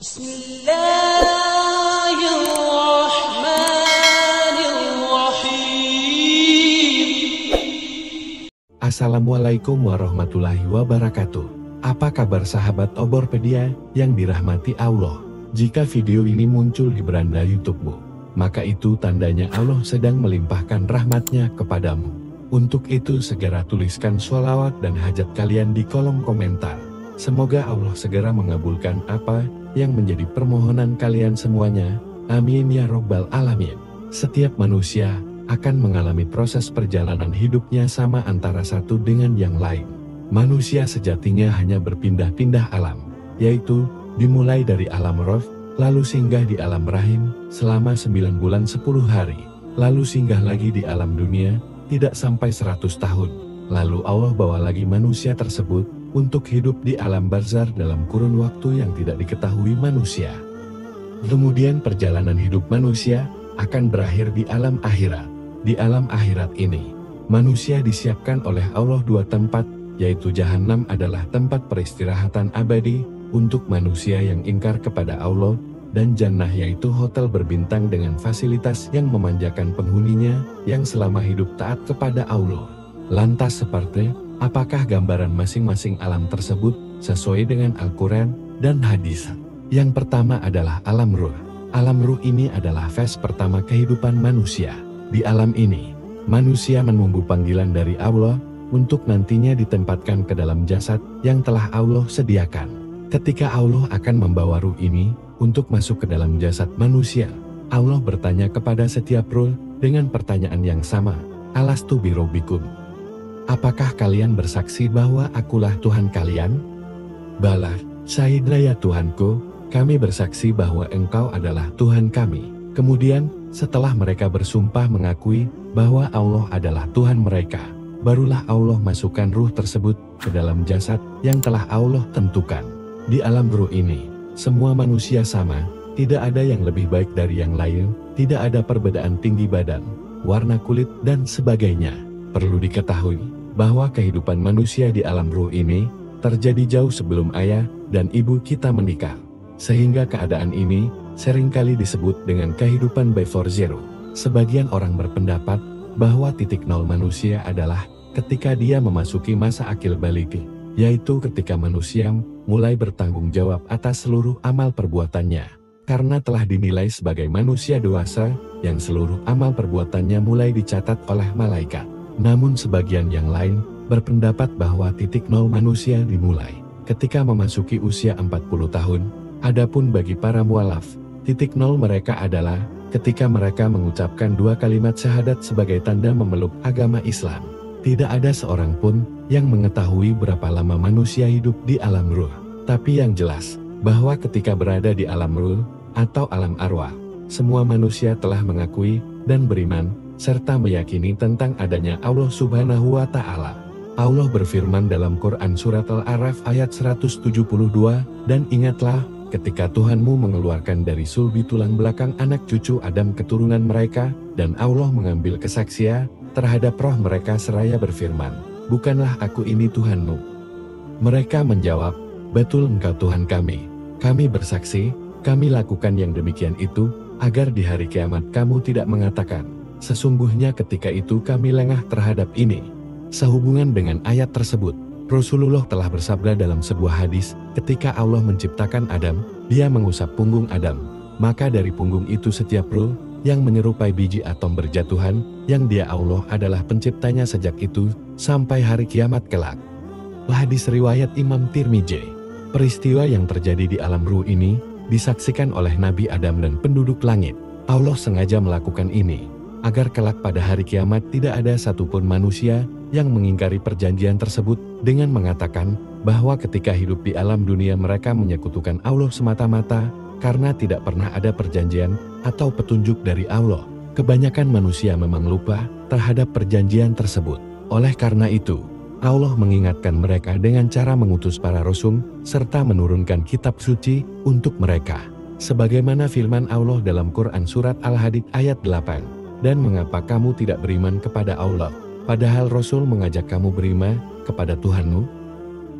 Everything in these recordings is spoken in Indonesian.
Bismillahirrahmanirrahim. Assalamualaikum warahmatullahi wabarakatuh. Apa kabar sahabat Oborpedia yang dirahmati Allah? Jika video ini muncul di beranda YouTube-mu, maka itu tandanya Allah sedang melimpahkan rahmatnya kepadamu. Untuk itu segera tuliskan sholawat dan hajat kalian di kolom komentar. Semoga Allah segera mengabulkan apa yang menjadi permohonan kalian semuanya. Amin ya robbal alamin. Setiap manusia akan mengalami proses perjalanan hidupnya sama antara satu dengan yang lain. Manusia sejatinya hanya berpindah-pindah alam, yaitu dimulai dari alam roh, lalu singgah di alam rahim selama 9 bulan 10 hari, lalu singgah lagi di alam dunia, tidak sampai 100 tahun. Lalu Allah bawa lagi manusia tersebut untuk hidup di alam barzakh dalam kurun waktu yang tidak diketahui manusia. Kemudian perjalanan hidup manusia akan berakhir di alam akhirat. Di alam akhirat ini, manusia disiapkan oleh Allah dua tempat, yaitu Jahanam adalah tempat peristirahatan abadi untuk manusia yang ingkar kepada Allah, dan Jannah yaitu hotel berbintang dengan fasilitas yang memanjakan penghuninya yang selama hidup taat kepada Allah. Lantas seperti apakah gambaran masing-masing alam tersebut sesuai dengan Al-Quran dan hadis? Yang pertama adalah alam ruh. Alam ruh ini adalah fase pertama kehidupan manusia. Di alam ini, manusia menunggu panggilan dari Allah untuk nantinya ditempatkan ke dalam jasad yang telah Allah sediakan. Ketika Allah akan membawa ruh ini untuk masuk ke dalam jasad manusia, Allah bertanya kepada setiap ruh dengan pertanyaan yang sama, Alastu birabbikum? Apakah kalian bersaksi bahwa akulah Tuhan kalian? Bala, syahidna ya Tuhanku, kami bersaksi bahwa Engkau adalah Tuhan kami. Kemudian, setelah mereka bersumpah mengakui bahwa Allah adalah Tuhan mereka, barulah Allah masukkan ruh tersebut ke dalam jasad yang telah Allah tentukan. Di alam ruh ini, semua manusia sama, tidak ada yang lebih baik dari yang lain, tidak ada perbedaan tinggi badan, warna kulit, dan sebagainya. Perlu diketahui bahwa kehidupan manusia di alam ruh ini terjadi jauh sebelum ayah dan ibu kita menikah. Sehingga keadaan ini seringkali disebut dengan kehidupan before zero. Sebagian orang berpendapat bahwa titik nol manusia adalah ketika dia memasuki masa akil baligi, yaitu ketika manusia mulai bertanggung jawab atas seluruh amal perbuatannya. Karena telah dinilai sebagai manusia dewasa, yang seluruh amal perbuatannya mulai dicatat oleh malaikat. Namun sebagian yang lain berpendapat bahwa titik nol manusia dimulai ketika memasuki usia 40 tahun. Adapun bagi para mualaf, titik nol mereka adalah ketika mereka mengucapkan 2 kalimat syahadat sebagai tanda memeluk agama Islam. Tidak ada seorang pun yang mengetahui berapa lama manusia hidup di alam ruh. Tapi yang jelas, bahwa ketika berada di alam ruh, atau alam arwah, semua manusia telah mengakui dan beriman, serta meyakini tentang adanya Allah Subhanahu wa Ta'ala. Allah berfirman dalam Quran Surat Al-A'raf ayat 172, dan ingatlah, ketika Tuhanmu mengeluarkan dari sulbi tulang belakang anak cucu Adam keturunan mereka, dan Allah mengambil kesaksian terhadap roh mereka seraya berfirman, bukanlah aku ini Tuhanmu? Mereka menjawab, betul engkau Tuhan kami. Kami bersaksi, kami lakukan yang demikian itu, agar di hari kiamat kamu tidak mengatakan, sesungguhnya ketika itu kami lengah terhadap ini. Sehubungan dengan ayat tersebut, Rasulullah telah bersabda dalam sebuah hadis, ketika Allah menciptakan Adam, dia mengusap punggung Adam. Maka dari punggung itu setiap ruh yang menyerupai biji atom berjatuhan, yang dia Allah adalah penciptanya sejak itu, sampai hari kiamat kelak. Hadis riwayat Imam Tirmidzi. Peristiwa yang terjadi di alam ruh ini, disaksikan oleh Nabi Adam dan penduduk langit. Allah sengaja melakukan ini, agar kelak pada hari kiamat tidak ada satupun manusia yang mengingkari perjanjian tersebut dengan mengatakan bahwa ketika hidup di alam dunia mereka menyekutukan Allah semata-mata karena tidak pernah ada perjanjian atau petunjuk dari Allah. Kebanyakan manusia memang lupa terhadap perjanjian tersebut. Oleh karena itu, Allah mengingatkan mereka dengan cara mengutus para rasul serta menurunkan kitab suci untuk mereka. Sebagaimana firman Allah dalam Quran Surat Al-Hadid ayat 8, dan mengapa kamu tidak beriman kepada Allah? Padahal Rasul mengajak kamu beriman kepada Tuhanmu,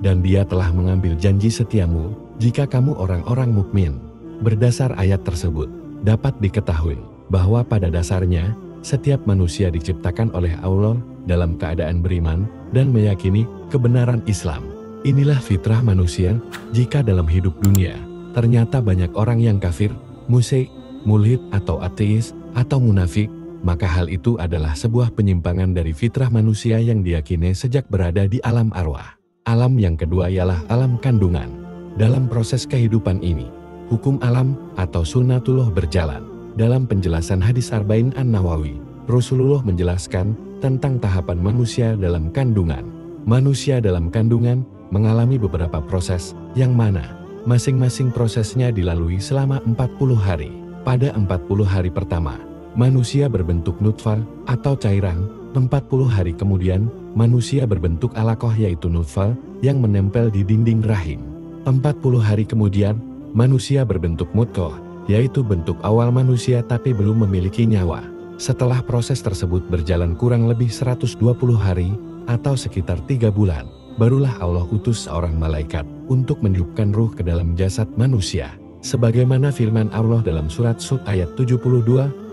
dan Dia telah mengambil janji setiamu jika kamu orang-orang mukmin. Berdasar ayat tersebut, dapat diketahui bahwa pada dasarnya, setiap manusia diciptakan oleh Allah dalam keadaan beriman dan meyakini kebenaran Islam. Inilah fitrah manusia. Jika dalam hidup dunia, ternyata banyak orang yang kafir, musyrik, mulhid atau ateis, atau munafik, maka hal itu adalah sebuah penyimpangan dari fitrah manusia yang diyakini sejak berada di alam arwah. Alam yang kedua ialah alam kandungan. Dalam proses kehidupan ini, hukum alam atau sunnatullah berjalan. Dalam penjelasan hadis Arba'in An-Nawawi, Rasulullah menjelaskan tentang tahapan manusia dalam kandungan. Manusia dalam kandungan mengalami beberapa proses, yang mana masing-masing prosesnya dilalui selama 40 hari. Pada 40 hari pertama, manusia berbentuk nutfah atau cairan. 40 hari kemudian, manusia berbentuk alaqah yaitu nutfah yang menempel di dinding rahim. 40 hari kemudian, manusia berbentuk mudghah, yaitu bentuk awal manusia tapi belum memiliki nyawa. Setelah proses tersebut berjalan kurang lebih 120 hari, atau sekitar 3 bulan, barulah Allah utus seorang malaikat untuk meniupkan ruh ke dalam jasad manusia. Sebagaimana firman Allah dalam surat Sud ayat 72,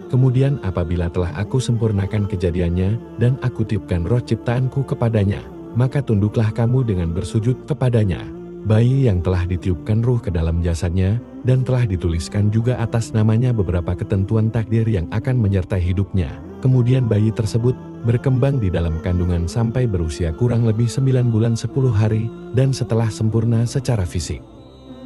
kemudian apabila telah aku sempurnakan kejadiannya dan aku tiupkan roh ciptaanku kepadanya, maka tunduklah kamu dengan bersujud kepadanya. Bayi yang telah ditiupkan ruh ke dalam jasadnya dan telah dituliskan juga atas namanya beberapa ketentuan takdir yang akan menyertai hidupnya. Kemudian bayi tersebut berkembang di dalam kandungan sampai berusia kurang lebih 9 bulan 10 hari dan setelah sempurna secara fisik,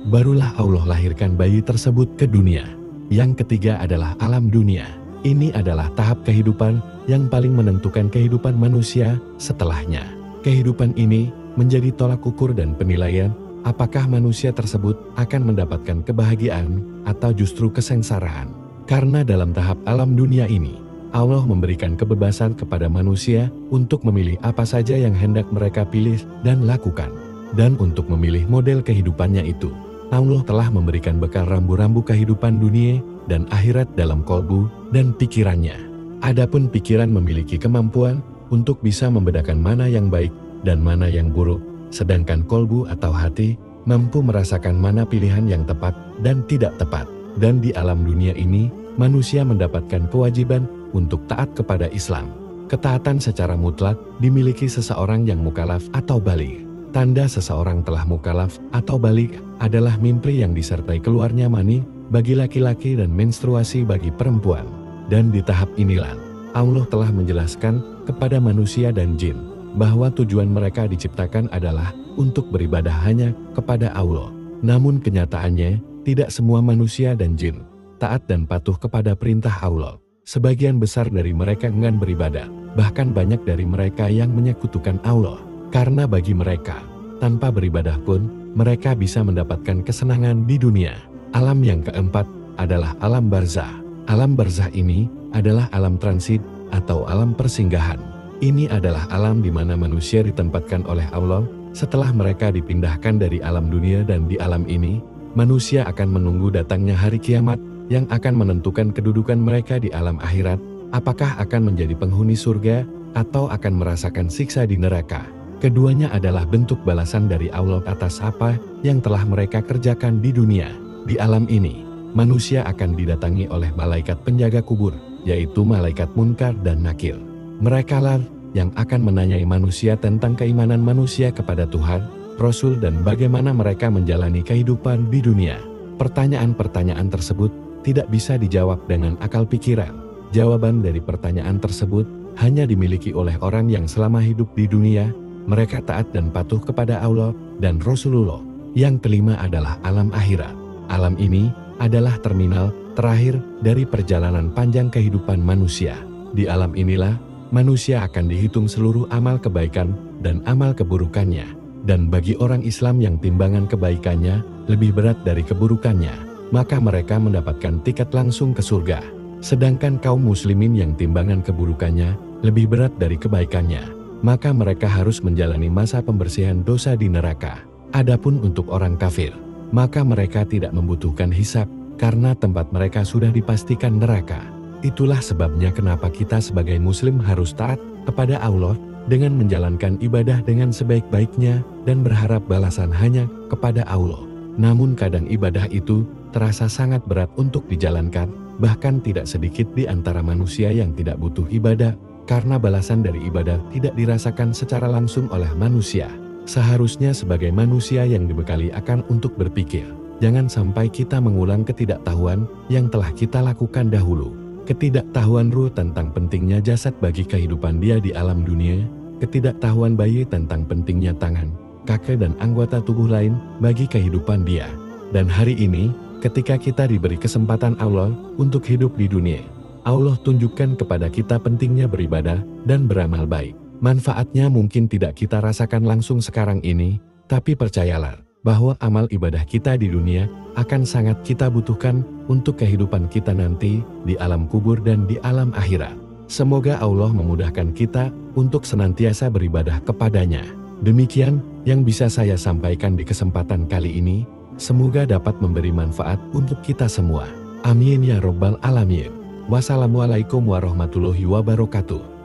barulah Allah lahirkan bayi tersebut ke dunia. Yang ketiga adalah alam dunia. Ini adalah tahap kehidupan yang paling menentukan kehidupan manusia. Setelahnya, kehidupan ini menjadi tolak ukur dan penilaian apakah manusia tersebut akan mendapatkan kebahagiaan atau justru kesengsaraan. Karena dalam tahap alam dunia ini, Allah memberikan kebebasan kepada manusia untuk memilih apa saja yang hendak mereka pilih dan lakukan. Dan untuk memilih model kehidupannya itu, Allah telah memberikan bekal rambu-rambu kehidupan dunia dan akhirat dalam kolbu dan pikirannya. Adapun pikiran memiliki kemampuan untuk bisa membedakan mana yang baik dan mana yang buruk, sedangkan kolbu atau hati mampu merasakan mana pilihan yang tepat dan tidak tepat. Dan di alam dunia ini, manusia mendapatkan kewajiban untuk taat kepada Islam. Ketaatan secara mutlak dimiliki seseorang yang mukalaf atau baligh. Tanda seseorang telah mukalaf atau baligh adalah mimpi yang disertai keluarnya mani bagi laki-laki dan menstruasi bagi perempuan. Dan di tahap inilah, Allah telah menjelaskan kepada manusia dan jin bahwa tujuan mereka diciptakan adalah untuk beribadah hanya kepada Allah. Namun kenyataannya, tidak semua manusia dan jin taat dan patuh kepada perintah Allah. Sebagian besar dari mereka enggan beribadah, bahkan banyak dari mereka yang menyekutukan Allah. Karena bagi mereka, tanpa beribadah pun, mereka bisa mendapatkan kesenangan di dunia. Alam yang keempat adalah alam barzah. Alam barzah ini adalah alam transit atau alam persinggahan. Ini adalah alam di mana manusia ditempatkan oleh Allah setelah mereka dipindahkan dari alam dunia, dan di alam ini, manusia akan menunggu datangnya hari kiamat yang akan menentukan kedudukan mereka di alam akhirat, apakah akan menjadi penghuni surga atau akan merasakan siksa di neraka. Keduanya adalah bentuk balasan dari Allah atas apa yang telah mereka kerjakan di dunia. Di alam ini, manusia akan didatangi oleh malaikat penjaga kubur, yaitu malaikat Munkar dan Nakir. Mereka lah yang akan menanyai manusia tentang keimanan manusia kepada Tuhan, Rasul, dan bagaimana mereka menjalani kehidupan di dunia. Pertanyaan-pertanyaan tersebut tidak bisa dijawab dengan akal pikiran. Jawaban dari pertanyaan tersebut hanya dimiliki oleh orang yang selama hidup di dunia, mereka taat dan patuh kepada Allah dan Rasulullah. Yang kelima adalah alam akhirat. Alam ini adalah terminal terakhir dari perjalanan panjang kehidupan manusia. Di alam inilah, manusia akan dihitung seluruh amal kebaikan dan amal keburukannya. Dan bagi orang Islam yang timbangan kebaikannya lebih berat dari keburukannya, maka mereka mendapatkan tiket langsung ke surga. Sedangkan kaum muslimin yang timbangan keburukannya lebih berat dari kebaikannya, maka mereka harus menjalani masa pembersihan dosa di neraka. Adapun untuk orang kafir, maka mereka tidak membutuhkan hisab karena tempat mereka sudah dipastikan neraka. Itulah sebabnya kenapa kita sebagai muslim harus taat kepada Allah dengan menjalankan ibadah dengan sebaik-baiknya dan berharap balasan hanya kepada Allah. Namun kadang ibadah itu terasa sangat berat untuk dijalankan, bahkan tidak sedikit di antara manusia yang tidak butuh ibadah, karena balasan dari ibadah tidak dirasakan secara langsung oleh manusia. Seharusnya sebagai manusia yang dibekali akal untuk berpikir, jangan sampai kita mengulang ketidaktahuan yang telah kita lakukan dahulu. Ketidaktahuan ruh tentang pentingnya jasad bagi kehidupan dia di alam dunia, ketidaktahuan bayi tentang pentingnya tangan, kaki dan anggota tubuh lain bagi kehidupan dia. Dan hari ini, ketika kita diberi kesempatan Allah untuk hidup di dunia, Allah tunjukkan kepada kita pentingnya beribadah dan beramal baik. Manfaatnya mungkin tidak kita rasakan langsung sekarang ini, tapi percayalah bahwa amal ibadah kita di dunia akan sangat kita butuhkan untuk kehidupan kita nanti di alam kubur dan di alam akhirat. Semoga Allah memudahkan kita untuk senantiasa beribadah kepadanya. Demikian yang bisa saya sampaikan di kesempatan kali ini. Semoga dapat memberi manfaat untuk kita semua. Amin ya Rabbal Alamin. Wassalamualaikum warahmatullahi wabarakatuh.